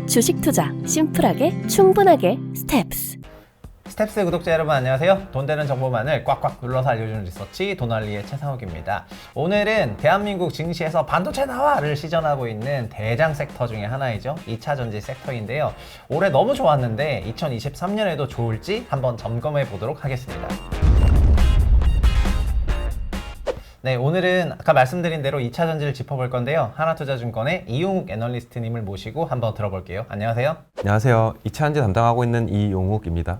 주식 투자 심플하게 충분하게 스텝스. 스텝스 구독자 여러분 안녕하세요. 돈 되는 정보만을 꽉꽉 눌러서 알려주는 리서치 돈알리의 최상욱입니다. 오늘은 대한민국 증시에서 반도체 나와를 시전하고 있는 대장 섹터 중에 하나이죠. 2차전지 섹터인데요. 올해 너무 좋았는데 2023년에도 좋을지 한번 점검해 보도록 하겠습니다. 네, 오늘은 아까 말씀드린 대로 2차전지를 짚어볼 건데요. 하나투자증권의 이용욱 애널리스트님을 모시고 한번 들어볼게요. 안녕하세요. 안녕하세요. 2차전지 담당하고 있는 이용욱입니다.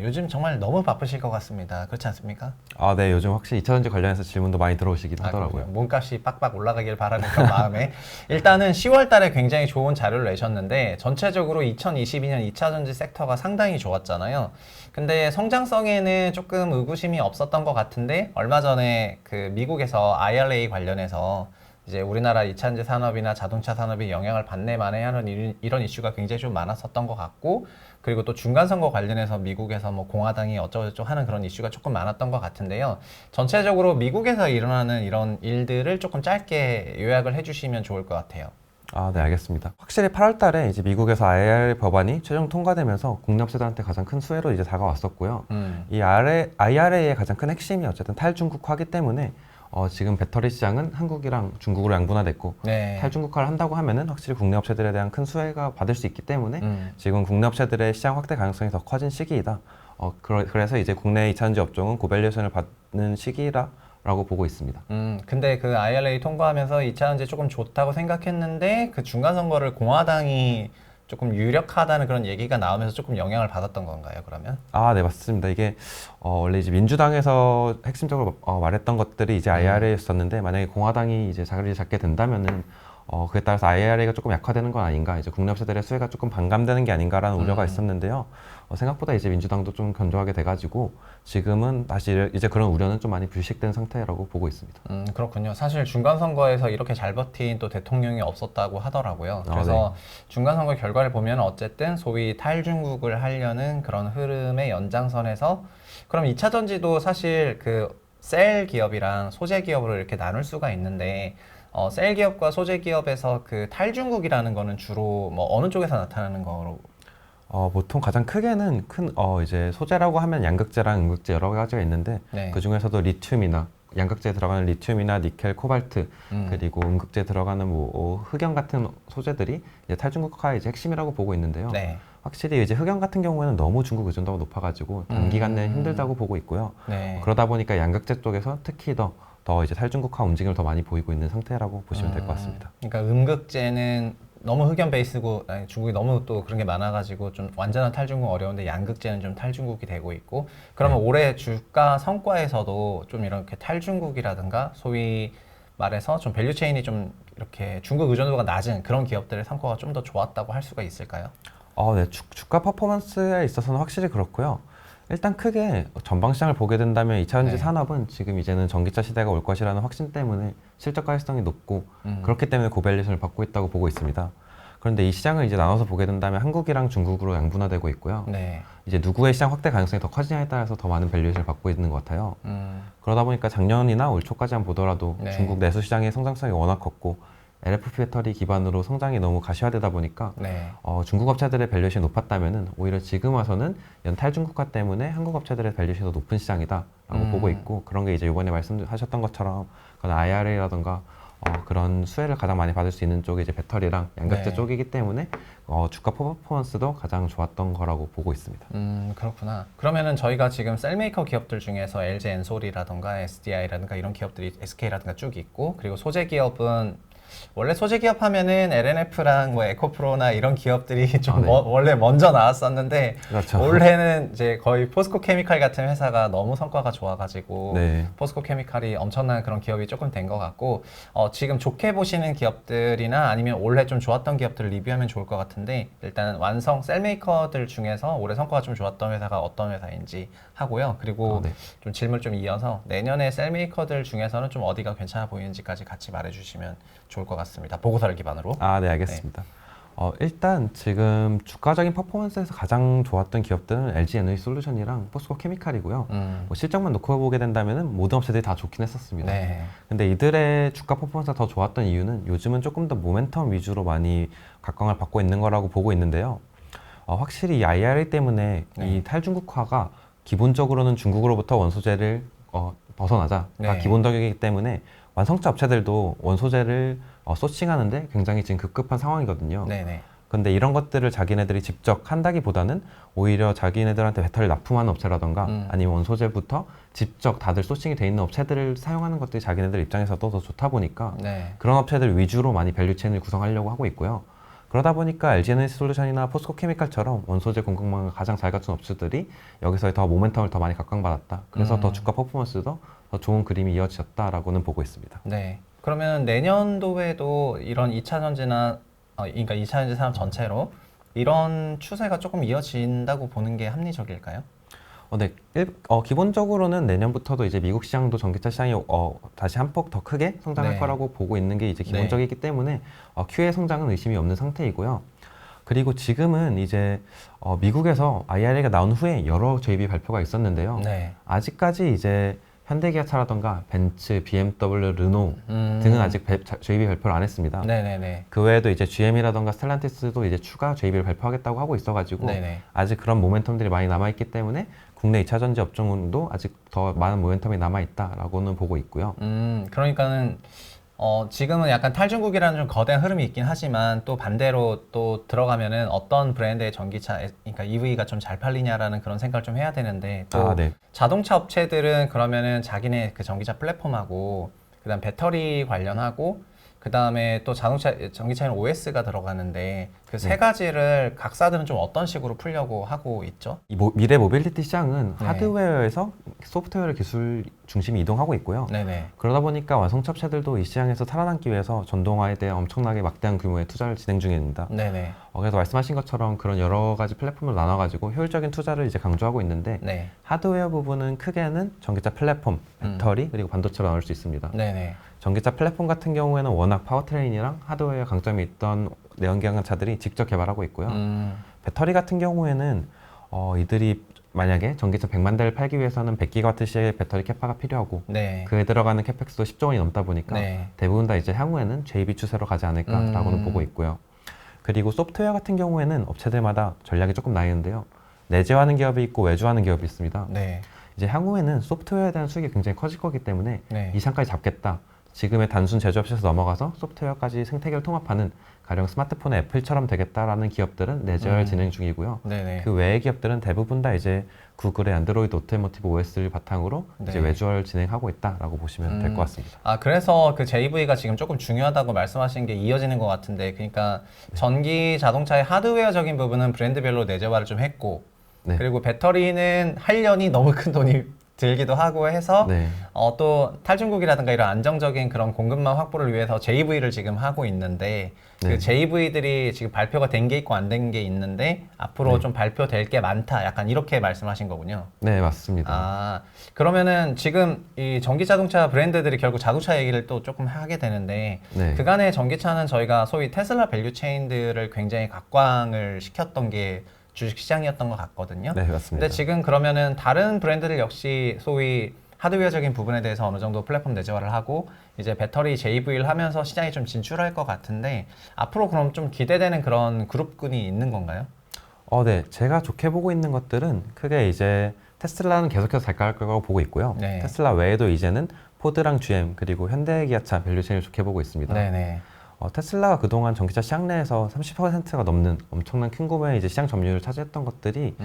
요즘 정말 너무 바쁘실 것 같습니다. 그렇지 않습니까? 네. 요즘 확실히 2차전지 관련해서 질문도 많이 들어오시긴 하더라고요. 몸값이 빡빡 올라가길 바라는 그런 마음에 일단은 10월 달에 굉장히 좋은 자료를 내셨는데 전체적으로 2022년 2차전지 섹터가 상당히 좋았잖아요. 근데 성장성에는 조금 의구심이 없었던 것 같은데 얼마 전에 그 미국에서 IRA 관련해서 이제 우리나라 2차전지 산업이나 자동차 산업이 영향을 받네 마네 하는 이런 이슈가 굉장히 좀 많았었던 것 같고, 그리고 또 중간선거 관련해서 미국에서 뭐 공화당이 어쩌고저쩌고 하는 그런 이슈가 조금 많았던 것 같은데요. 전체적으로 미국에서 일어나는 이런 일들을 조금 짧게 요약을 해주시면 좋을 것 같아요. 네, 알겠습니다. 확실히 8월 달에 이제 미국에서 IRA 법안이 최종 통과되면서 국내 업체들한테 가장 큰 수혜로 이제 다가왔었고요. 이 IRA의 가장 큰 핵심이 어쨌든 탈중국화이기 때문에 지금 배터리 시장은 한국이랑 중국으로 양분화됐고, 네. 탈중국화를 한다고 하면은 확실히 국내 업체들에 대한 큰 수혜가 받을 수 있기 때문에 지금 국내 업체들의 시장 확대 가능성이 더 커진 시기이다. 그래서 이제 국내 2차전지 업종은 고밸류에이션을 받는 시기라고 보고 있습니다. 근데 그 IRA 통과하면서 2차전지 조금 좋다고 생각했는데 그 중간 선거를 공화당이 조금 유력하다는 그런 얘기가 나오면서 조금 영향을 받았던 건가요, 그러면? 네, 맞습니다. 이게 원래 이제 민주당에서 핵심적으로 말했던 것들이 이제 IRA였었는데, 만약에 공화당이 이제 자리를 잡게 된다면은 그에 따라서 IRA가 조금 약화되는 건 아닌가, 이제 국내 업체들의 수혜가 조금 반감되는 게 아닌가라는 우려가 있었는데요. 생각보다 이제 민주당도 좀 견조하게 돼가지고 지금은 다시 이제 그런 우려는 좀 많이 불식된 상태라고 보고 있습니다. 그렇군요. 사실 중간선거에서 이렇게 잘 버틴 또 대통령이 없었다고 하더라고요. 그래서 네. 중간선거 결과를 보면 어쨌든 소위 탈중국을 하려는 그런 흐름의 연장선에서, 그럼 2차전지도 사실 그 셀 기업이랑 소재 기업으로 이렇게 나눌 수가 있는데, 셀 기업과 소재 기업에서 그 탈중국이라는 거는 주로 뭐 어느 쪽에서 나타나는 거로? 보통 가장 크게는 이제 소재라고 하면 양극재랑 음극재 여러 가지가 있는데, 네. 그 중에서도 리튬이나 양극재에 들어가는 리튬이나 니켈, 코발트, 그리고 음극재에 들어가는 뭐 흑연 같은 소재들이 이제 탈중국화의 이제 핵심이라고 보고 있는데요. 네. 확실히 이제 흑연 같은 경우에는 너무 중국 의존도가 높아가지고 단기간 내에 힘들다고 보고 있고요. 네. 그러다 보니까 양극재 쪽에서 특히 더 이제 탈중국화 움직임을 더 많이 보이고 있는 상태라고 보시면 될 것 같습니다. 그러니까 음극재는 너무 흑연 베이스고, 중국이 너무 또 그런 게 많아가지고 좀 완전한 탈중국 어려운데, 양극재는 좀 탈중국이 되고 있고, 그러면 올해 주가 성과에서도 좀 이렇게 탈중국이라든가 소위 말해서 좀 밸류체인이 좀 이렇게 중국 의존도가 낮은 그런 기업들의 성과가 좀 더 좋았다고 할 수가 있을까요? 네, 주가 퍼포먼스에 있어서는 확실히 그렇고요. 일단 크게 전방 시장을 보게 된다면 2차전지 네. 산업은 지금 이제는 전기차 시대가 올 것이라는 확신 때문에 실적 가능성이 높고, 그렇기 때문에 고밸류에이션을 받고 있다고 보고 있습니다. 그런데 이 시장을 이제 나눠서 보게 된다면 한국이랑 중국으로 양분화되고 있고요. 네. 이제 누구의 시장 확대 가능성이 더 커지냐에 따라서 더 많은 밸류에이션을 받고 있는 것 같아요. 그러다 보니까 작년이나 올 초까지만 보더라도 네. 중국 내수 시장의 성장성이 워낙 컸고, LFP 배터리 기반으로 성장이 너무 가시화되다 보니까 네. 중국 업체들의 밸류에이션이 높았다면은 오히려 지금 와서는 탈중국화 때문에 한국 업체들의 밸류에이션이 더 높은 시장이다라고 보고 있고, 그런 게 이제 이번에 말씀하셨던 것처럼 그런 IRA라던가 그런 수혜를 가장 많이 받을 수 있는 쪽이 이제 배터리랑 양극재 네. 쪽이기 때문에 주가 퍼포먼스도 가장 좋았던 거라고 보고 있습니다. 그렇구나. 그러면은 저희가 지금 셀메이커 기업들 중에서 LG 엔솔이라던가 SDI라든가 이런 기업들이, SK라든가 쭉 있고, 그리고 소재 기업은 원래 소재 기업 하면은 LNF랑 뭐 에코프로나 이런 기업들이 좀 네. 원래 먼저 나왔었는데, 그렇죠. 올해는 이제 거의 포스코 케미칼 같은 회사가 너무 성과가 좋아가지고 네. 포스코 케미칼이 엄청난 그런 기업이 조금 된 것 같고, 지금 좋게 보시는 기업들이나 아니면 올해 좀 좋았던 기업들을 리뷰하면 좋을 것 같은데, 일단 완성 셀메이커들 중에서 올해 성과가 좀 좋았던 회사가 어떤 회사인지 하고요. 그리고 네. 좀 질문 좀 이어서 내년에 셀메이커들 중에서는 좀 어디가 괜찮아 보이는지까지 같이 말해주시면 좋을 것 같습니다. 보고서를 기반으로. 네, 알겠습니다. 일단 지금 주가적인 퍼포먼스에서 가장 좋았던 기업들은 LG 에너지 솔루션이랑 포스코 케미칼이고요. 뭐 실적만 놓고 보게 된다면은 모든 업체들이 다 좋긴 했었습니다. 네. 근데 이들의 주가 퍼포먼스가 더 좋았던 이유는 요즘은 조금 더 모멘텀 위주로 많이 각광을 받고 있는 거라고 보고 있는데요. 확실히 이 IRA 때문에 네. 이 탈중국화가 기본적으로는 중국으로부터 원소재를 벗어나자가 네. 기본적이기 때문에 완성차 업체들도 원소재를 소싱하는데 굉장히 지금 급급한 상황이거든요. 네네. 근데 이런 것들을 자기네들이 직접 한다기보다는 오히려 자기네들한테 배터리 납품하는 업체라던가 아니면 원소재부터 직접 다들 소싱이 돼 있는 업체들을 사용하는 것들이 자기네들 입장에서도 더 좋다 보니까 네. 그런 업체들 위주로 많이 밸류체인을 구성하려고 하고 있고요. 그러다 보니까 LG에너지솔루션이나 포스코 케미칼처럼 원소재 공급망을 가장 잘 갖춘 업체들이 여기서 더 모멘텀을 더 많이 각광받았다. 그래서 더 주가 퍼포먼스도 더 좋은 그림이 이어졌다라고는 보고 있습니다. 네. 그러면 내년도에도 이런 2차 전지나 그러니까 2차 전지 산업 전체로 이런 추세가 조금 이어진다고 보는 게 합리적일까요? 네, 기본적으로는 내년부터도 이제 미국 시장도 전기차 시장이 다시 한 폭 더 크게 성장할 네. 거라고 보고 있는 게 이제 기본적이기 때문에 QA 성장은 의심이 없는 상태이고요. 그리고 지금은 이제 미국에서 IRA가 나온 후에 여러 JV 발표가 있었는데요. 네. 아직까지 이제 현대기아차라던가 벤츠, BMW, 르노 등은 아직 JV 발표를 안 했습니다. 네네네. 그 외에도 이제 GM이라던가 스텔란티스도 이제 추가 JV를 발표하겠다고 하고 있어가지고 네네. 아직 그런 모멘텀들이 많이 남아있기 때문에 국내 2차 전지 업종도 아직 더 많은 모멘텀이 남아있다라고는 보고 있고요. 그러니까는 지금은 약간 탈중국이라는 좀 거대한 흐름이 있긴 하지만 또 반대로 또 들어가면은 어떤 브랜드의 전기차, 그러니까 EV가 좀 잘 팔리냐라는 그런 생각을 좀 해야 되는데 또 네. 자동차 업체들은 그러면은 자기네 그 전기차 플랫폼하고 그다음 배터리 관련하고 그다음에 또 전기차에는 OS가 들어가는데 그 세 가지를 각사들은 좀 어떤 식으로 풀려고 하고 있죠? 이 미래 모빌리티 시장은 네. 하드웨어에서 소프트웨어 기술 중심이 이동하고 있고요. 네네. 그러다 보니까 완성차 업체들도 이 시장에서 살아남기 위해서 전동화에 대한 엄청나게 막대한 규모의 투자를 진행 중입니다. 네네. 그래서 말씀하신 것처럼 그런 여러 가지 플랫폼을 나눠가지고 효율적인 투자를 이제 강조하고 있는데 네. 하드웨어 부분은 크게는 전기차 플랫폼, 배터리, 그리고 반도체로 나눌 수 있습니다. 네네. 전기차 플랫폼 같은 경우에는 워낙 파워트레인이랑 하드웨어 강점이 있던 내연기관차들이 직접 개발하고 있고요. 배터리 같은 경우에는 이들이 만약에 전기차 100만 대를 팔기 위해서는 100기가와트시의 배터리 캐파가 필요하고 네. 그에 들어가는 캐펙스도 10조 원이 넘다 보니까 네. 대부분 다 이제 향후에는 JV 추세로 가지 않을까라고는 보고 있고요. 그리고 소프트웨어 같은 경우에는 업체들마다 전략이 조금 나뉘는데요. 내재하는 기업이 있고 외주하는 기업이 있습니다. 네. 이제 향후에는 소프트웨어에 대한 수익이 굉장히 커질 거기 때문에 네. 이 시장까지 잡겠다. 지금의 단순 제조업체에서 넘어가서 소프트웨어까지 생태계를 통합하는 가령 스마트폰의 애플처럼 되겠다라는 기업들은 내재를 진행 중이고요. 네네. 그 외의 기업들은 대부분 다 이제 구글의 안드로이드 오토모티브 OS를 바탕으로 이제 네. 외주화를 진행하고 있다라고 보시면 될 것 같습니다. 그래서 그 JV가 지금 조금 중요하다고 말씀하신 게 이어지는 것 같은데, 그러니까 전기 자동차의 하드웨어적인 부분은 브랜드별로 내재화를 좀 했고, 네. 그리고 배터리는 하려니 너무 큰 돈이 들기도 하고 해서 네. 또 탈중국이라든가 이런 안정적인 그런 공급망 확보를 위해서 JV를 지금 하고 있는데 네. 그 JV들이 지금 발표가 된 게 있고 안 된 게 있는데 앞으로 네. 좀 발표될 게 많다. 약간 이렇게 말씀하신 거군요. 네, 맞습니다. 그러면은 지금 이 전기 자동차 브랜드들이 결국 자동차 얘기를 또 조금 하게 되는데 네. 그간의 전기차는 저희가 소위 테슬라 밸류 체인들을 굉장히 각광을 시켰던 게 주식 시장이었던 것 같거든요. 네, 맞습니다. 근데 지금 그러면은 다른 브랜드들 역시 소위 하드웨어적인 부분에 대해서 어느 정도 플랫폼 내재화를 하고 이제 배터리 JV를 하면서 시장에 좀 진출할 것 같은데 앞으로 그럼 좀 기대되는 그런 그룹군이 있는 건가요? 네. 제가 좋게 보고 있는 것들은 크게 이제 테슬라는 계속해서 잘 갈 거라고 보고 있고요. 네. 테슬라 외에도 이제는 포드랑 GM 그리고 현대기아차 밸류체인을 좋게 보고 있습니다. 네네. 테슬라가 그동안 전기차 시장 내에서 30%가 넘는 엄청난 큰 규모의 이제 시장 점유율을 차지했던 것들이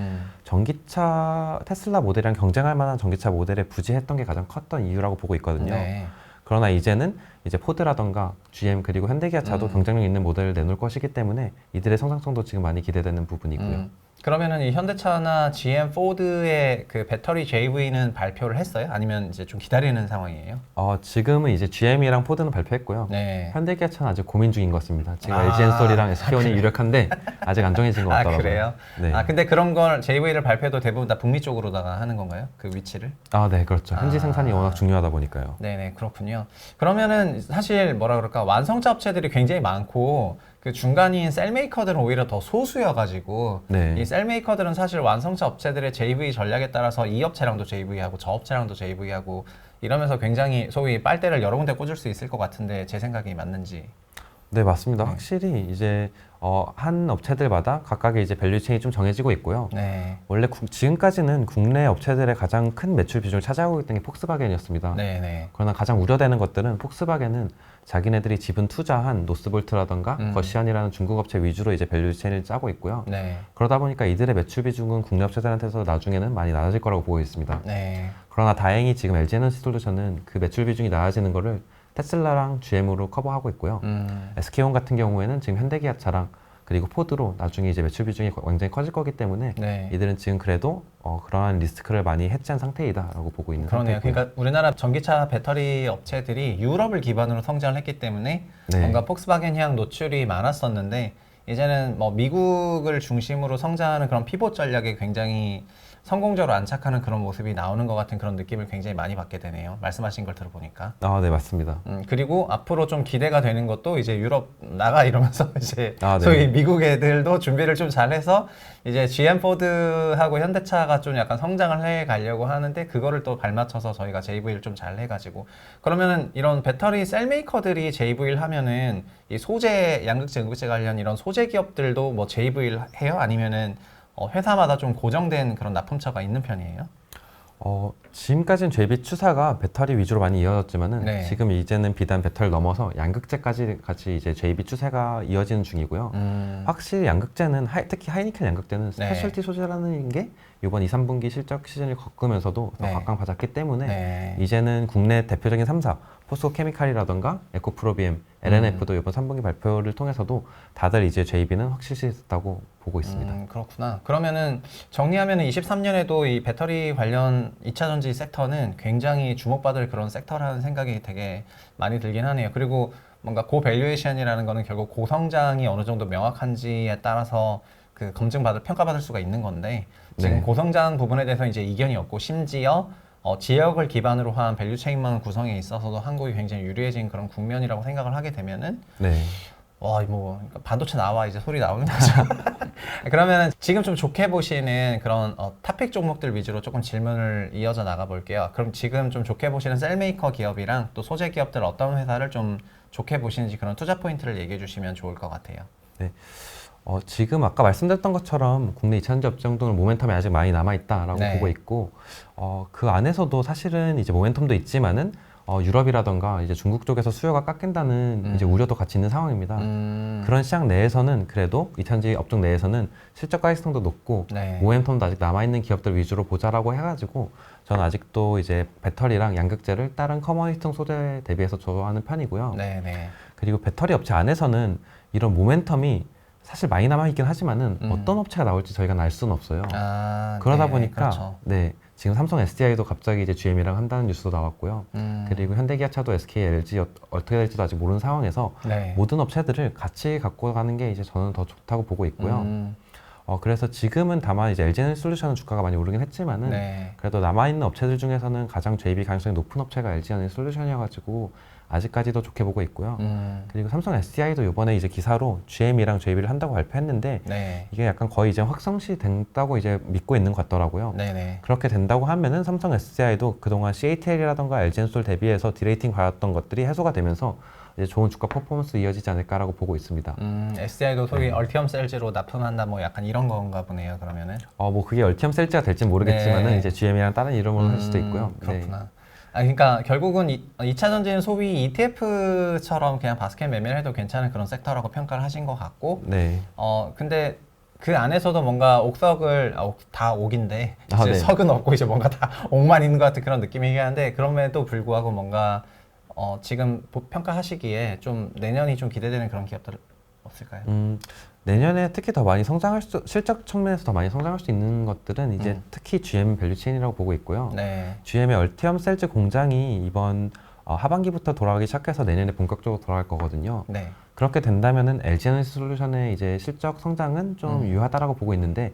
전기차 테슬라 모델이랑 경쟁할 만한 전기차 모델에 부재했던 게 가장 컸던 이유라고 보고 있거든요. 네. 그러나 이제는 이제 포드라던가 GM 그리고 현대기아차도 경쟁력 있는 모델을 내놓을 것이기 때문에 이들의 성장성도 지금 많이 기대되는 부분이고요. 그러면은 이 현대차나 GM, 포드의 그 배터리 JV는 발표를 했어요? 아니면 이제 좀 기다리는 상황이에요? 지금은 이제 GM이랑 포드는 발표했고요. 네. 현대기아차는 아직 고민 중인 것 같습니다. 지금 아. LG 엔솔이랑 SK온이 유력한데 아직 안 정해진 것 같더라고요. 그래요? 네. 근데 그런 걸 JV를 발표해도 대부분 다 북미 쪽으로다가 하는 건가요? 그 위치를? 네, 그렇죠. 현지 생산이 워낙 중요하다 보니까요. 네네, 그렇군요. 그러면은 사실 뭐라 그럴까, 완성차 업체들이 굉장히 많고 그 중간인 셀메이커들은 오히려 더 소수여가지고 네. 이 셀메이커들은 사실 완성차 업체들의 JV 전략에 따라서 이 업체랑도 JV하고 저 업체랑도 JV하고 이러면서 굉장히 소위 빨대를 여러 군데 꽂을 수 있을 것 같은데 제 생각이 맞는지. 네, 맞습니다. 확실히 이제 한 업체들마다 각각의 이제 밸류체인이 좀 정해지고 있고요. 네. 원래 지금까지는 국내 업체들의 가장 큰 매출 비중을 차지하고 있던 게 폭스바겐이었습니다. 네네. 그러나 가장 우려되는 것들은 폭스바겐은 자기네들이 지분 투자한 노스볼트라던가 거시안이라는 중국 업체 위주로 이제 밸류체인을 짜고 있고요. 네. 그러다 보니까 이들의 매출 비중은 국내 업체들한테서 나중에는 많이 낮아질 거라고 보고 있습니다. 네. 그러나 다행히 지금 LG 에너지 솔루션은 그 매출 비중이 낮아지는 거를 테슬라랑 GM으로 커버하고 있고요. SK온 같은 경우에는 지금 현대기아차랑 그리고 포드로 나중에 이제 매출 비중이 굉장히 커질 거기 때문에 네. 이들은 지금 그래도 그러한 리스크를 많이 해치한 상태이다라고 보고 있는 그러네요. 상태고요. 그러니까 우리나라 전기차 배터리 업체들이 유럽을 기반으로 성장을 했기 때문에 네. 뭔가 폭스바겐 향 노출이 많았었는데 이제는 뭐 미국을 중심으로 성장하는 그런 피봇 전략에 굉장히 성공적으로 안착하는 그런 모습이 나오는 것 같은 그런 느낌을 굉장히 많이 받게 되네요. 말씀하신 걸 들어보니까. 네, 맞습니다. 그리고 앞으로 좀 기대가 되는 것도 이제 유럽 나가 이러면서 이제 네. 소위 미국 애들도 준비를 좀 잘해서 이제 GM 포드하고 현대차가 좀 약간 성장을 해 가려고 하는데 그거를 또 발맞춰서 저희가 JV를 좀 잘 해가지고 그러면은 이런 배터리 셀 메이커들이 JV를 하면은 이 소재, 양극재, 음극재 관련 이런 소재 기업들도 뭐 JV를 해요? 아니면은 회사마다 좀 고정된 그런 납품처가 있는 편이에요? 지금까지는 JB 추사가 배터리 위주로 많이 이어졌지만은 네. 지금 이제는 비단 배터리를 넘어서 양극재까지 같이 이제 JB 추세가 이어지는 중이고요. 확실히 양극재는 특히 하이니켈 양극재는 스페셜티 소재라는 게 이번 2, 3분기 실적 시즌을 겪으면서도 더 네. 각광받았기 때문에 네. 이제는 국내 대표적인 3사 포스코 케미칼이라던가 에코프로비엠, LNF도 이번 3분기 발표를 통해서도 다들 이제 JB는 확실시됐다고 보고 있습니다. 그렇구나. 그러면은 정리하면은 23년에도 이 배터리 관련 2차 전지 섹터는 굉장히 주목받을 그런 섹터라는 생각이 되게 많이 들긴 하네요. 그리고 뭔가 고밸류에이션이라는 거는 결국 고성장이 어느 정도 명확한지에 따라서 그 평가받을 수가 있는 건데 지금 네. 고성장 부분에 대해서 이제 이견이 없고 심지어 지역을 기반으로 한 밸류체인망 구성에 있어서도 한국이 굉장히 유리해진 그런 국면이라고 생각을 하게 되면은 네. 와, 뭐 반도체 나와 이제 소리 나오는 거죠. 그러면 지금 좀 좋게 보시는 그런 탑픽 종목들 위주로 조금 질문을 이어져 나가 볼게요. 그럼 지금 좀 좋게 보시는 셀메이커 기업이랑 또 소재 기업들 어떤 회사를 좀 좋게 보시는지 그런 투자 포인트를 얘기해 주시면 좋을 것 같아요. 네. 지금 아까 말씀드렸던 것처럼 국내 2차 전지 업종들은 모멘텀이 아직 많이 남아있다라고 네. 보고 있고 그 안에서도 사실은 이제 모멘텀도 있지만은 유럽이라던가 이제 중국 쪽에서 수요가 깎인다는 이제 우려도 같이 있는 상황입니다. 그런 시장 내에서는 그래도 2차 전지 업종 내에서는 실적 가능성도 높고 네. 모멘텀도 아직 남아있는 기업들 위주로 보자라고 해가지고 저는 아직도 이제 배터리랑 양극재를 다른 커머니티 소재 대비해서 좋아하는 편이고요. 네네. 그리고 배터리 업체 안에서는 이런 모멘텀이 사실 많이 남아있긴 하지만은 어떤 업체가 나올지 저희가 알 수는 없어요. 그러다 네, 보니까 그렇죠. 네, 지금 삼성 SDI도 갑자기 이제 GM이랑 한다는 뉴스도 나왔고요. 그리고 현대기아차도 SK, LG 어떻게 될지도 아직 모르는 상황에서 네. 모든 업체들을 같이 갖고 가는 게 이제 저는 더 좋다고 보고 있고요. 그래서 지금은 다만 이제 LG 에너지 솔루션은 주가가 많이 오르긴 했지만은 네. 그래도 남아있는 업체들 중에서는 가장 JB 가능성이 높은 업체가 LG 에너지 솔루션이어가지고 아직까지도 좋게 보고 있고요. 그리고 삼성 SDI도 이번에 이제 기사로 GM이랑 JB를 한다고 발표했는데 네. 이게 약간 거의 이제 확성시 된다고 이제 믿고 있는 것 같더라고요. 네네. 그렇게 된다고 하면은 삼성 SDI도 그동안 CATL이라던가 LG엔솔 대비해서 디레이팅 받았던 것들이 해소가 되면서 이제 좋은 주가 퍼포먼스 이어지지 않을까라고 보고 있습니다. SDI도 소위 얼티엄 셀즈로 납품한다 뭐 약간 이런 건가 보네요. 그러면 뭐 그게 얼티엄 셀즈가 될지는 모르겠지만은 네. 이제 GM이랑 다른 이름으로 할 수도 있고요. 그렇구나. 그러니까 결국은 2차 전지는 소위 ETF처럼 그냥 바스켓 매매를 해도 괜찮은 그런 섹터라고 평가를 하신 것 같고, 네. 근데 그 안에서도 뭔가 옥석을 다 옥인데 이제 네. 석은 없고 이제 뭔가 다 옥만 있는 것 같은 그런 느낌이긴 한데 그럼에도 불구하고 뭔가 지금 평가하시기에 좀 내년이 좀 기대되는 그런 기업들 없을까요? 내년에 특히 더 많이 실적 측면에서 더 많이 성장할 수 있는 것들은 이제 특히 GM 밸류체인이라고 보고 있고요. 네. GM의 얼티엄 셀즈 공장이 이번 하반기부터 돌아가기 시작해서 내년에 본격적으로 돌아갈 거거든요. 네. 그렇게 된다면은 LG 에너지 솔루션의 이제 실적 성장은 좀 유효하다라고 보고 있는데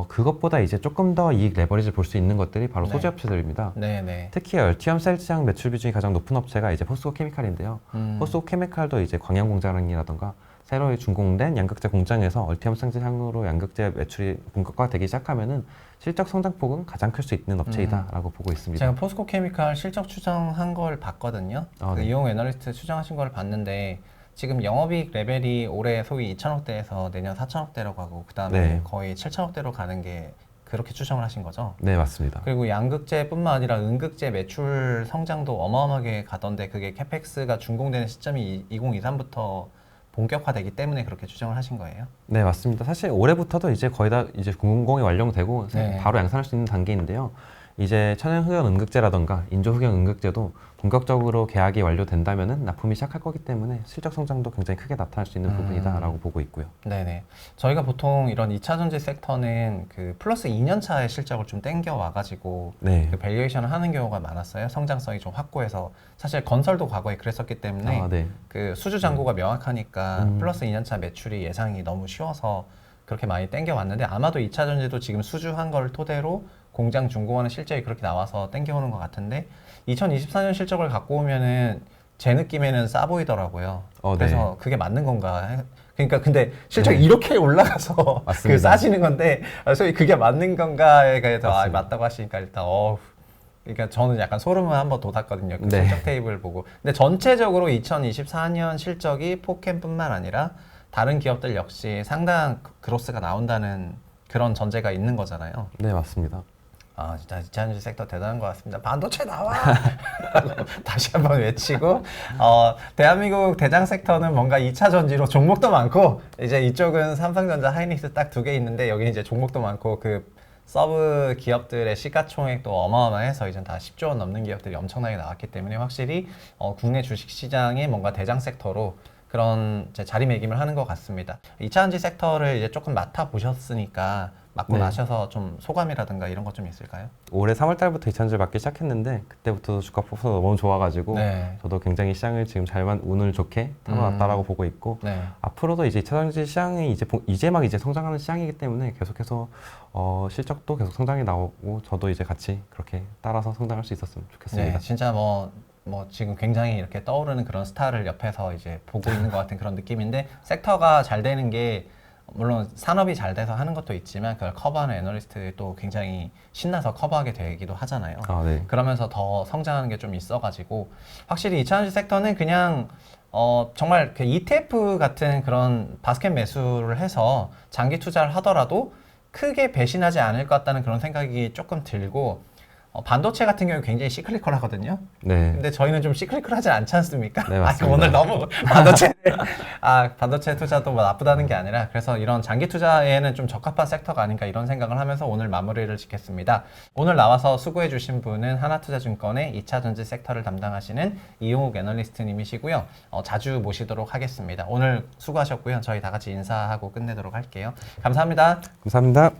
그것보다 이제 조금 더 이익 레버리지를 볼 수 있는 것들이 바로 네. 소재 업체들입니다. 네네. 특히 얼티엄 셀즈장 매출 비중이 가장 높은 업체가 이제 포스코 케미칼인데요. 포스코 케미칼도 이제 광양 공장이라던가 새로 준공된 양극재 공장에서 얼티엄상지 향으로 양극재 매출이 본격화되기 시작하면은 실적 성장폭은 가장 클 수 있는 업체이다라고 보고 있습니다. 제가 포스코 케미칼 실적 추정한 걸 봤거든요. 그 네. 이용 애널리스트 추정하신 걸 봤는데 지금 영업이익 레벨이 올해 소위 2천억대에서 내년 4천억대라고 하고 그다음에 네. 거의 7천억대로 가는 게 그렇게 추정을 하신 거죠. 네, 맞습니다. 그리고 양극재뿐만 아니라 음극재 매출 성장도 어마어마하게 가던데 그게 캐펙스가 준공되는 시점이 2023부터 본격화되기 때문에 그렇게 추정을 하신 거예요? 네, 맞습니다. 사실 올해부터도 이제 거의 다 이제 공공이 완료되고 네. 바로 양산할 수 있는 단계인데요. 이제 천연흑연 음극재라던가 인조흑연 음극재도 본격적으로 계약이 완료된다면은 납품이 시작할 거기 때문에 실적 성장도 굉장히 크게 나타날 수 있는 부분이다라고 보고 있고요. 네네. 저희가 보통 이런 2차 전지 섹터는 그 플러스 2년 차의 실적을 좀 땡겨 와가지고 네. 그 밸류에이션을 하는 경우가 많았어요. 성장성이 좀 확고해서 사실 건설도 과거에 그랬었기 때문에 아, 네. 그 수주 잔고가 명확하니까 음. 플러스 2년 차 매출이 예상이 너무 쉬워서 그렇게 많이 땡겨 왔는데 아마도 2차 전지도 지금 수주한 걸 토대로 공장 준공하는 실적이 그렇게 나와서 땡겨오는 것 같은데 2024년 실적을 갖고 오면은 제 느낌에는 싸 보이더라고요. 네. 그래서 그게 맞는 건가? 그러니까 근데 실적이 네. 이렇게 올라가서 맞습니다. 그 싸지는 건데 소위 그게 맞는 건가에 대해서 맞습니다. 맞다고 하시니까 일단 그러니까 저는 약간 소름을 한번 돋았거든요. 그 네. 실적 테이블 보고. 근데 전체적으로 2024년 실적이 포캠뿐만 아니라 다른 기업들 역시 상당한 그로스가 나온다는 그런 전제가 있는 거잖아요. 네, 맞습니다. 아 진짜 2차 전지 섹터 대단한 것 같습니다. 반도체 나와! 다시 한번 외치고 대한민국 대장 섹터는 뭔가 2차 전지로 종목도 많고 이제 이쪽은 삼성전자, 하이닉스 딱 두 개 있는데 여기 이제 종목도 많고 그 서브 기업들의 시가총액도 어마어마해서 이제 다 10조 원 넘는 기업들이 엄청나게 나왔기 때문에 확실히 국내 주식 시장이 뭔가 대장 sek터로 그런 이제 자리매김을 하는 것 같습니다. 2차 전지 섹터를 이제 조금 맡아 보셨으니까 맡고 네. 나셔서 좀 소감이라든가 이런 것 좀 있을까요? 올해 3월 달부터 2차전지를 맡기 시작했는데 그때부터 주가 폭스가 너무 좋아가지고 네. 저도 굉장히 시장을 지금 잘만 운을 좋게 타고났다라고 보고 있고 네. 앞으로도 이제 2차전지 시장이 이제 막 이제 성장하는 시장이기 때문에 계속해서 실적도 계속 성장이 나오고 저도 이제 같이 그렇게 따라서 성장할 수 있었으면 좋겠습니다. 네, 진짜 뭐 지금 굉장히 이렇게 떠오르는 그런 스타를 옆에서 이제 보고 있는 것 같은 그런 느낌인데 섹터가 잘 되는 게 물론 산업이 잘 돼서 하는 것도 있지만 그걸 커버하는 애널리스트들이 또 굉장히 신나서 커버하게 되기도 하잖아요. 아, 네. 그러면서 더 성장하는 게 좀 있어가지고 확실히 2차 전지 섹터는 그냥 정말 그 ETF 같은 그런 바스켓 매수를 해서 장기 투자를 하더라도 크게 배신하지 않을 것 같다는 그런 생각이 조금 들고 반도체 같은 경우 굉장히 시클리컬하거든요. 네. 근데 저희는 좀 시클리컬하지 않지 않습니까? 네, 맞습니다. 오늘 너무 반도체 투자도 뭐 나쁘다는 게 아니라 그래서 이런 장기 투자에는 좀 적합한 섹터가 아닌가 이런 생각을 하면서 오늘 마무리를 짓겠습니다. 오늘 나와서 수고해 주신 분은 하나투자증권의 2차 전지 섹터를 담당하시는 이용욱 애널리스트님이시고요. 자주 모시도록 하겠습니다. 오늘 수고하셨고요. 저희 다 같이 인사하고 끝내도록 할게요. 감사합니다. 감사합니다.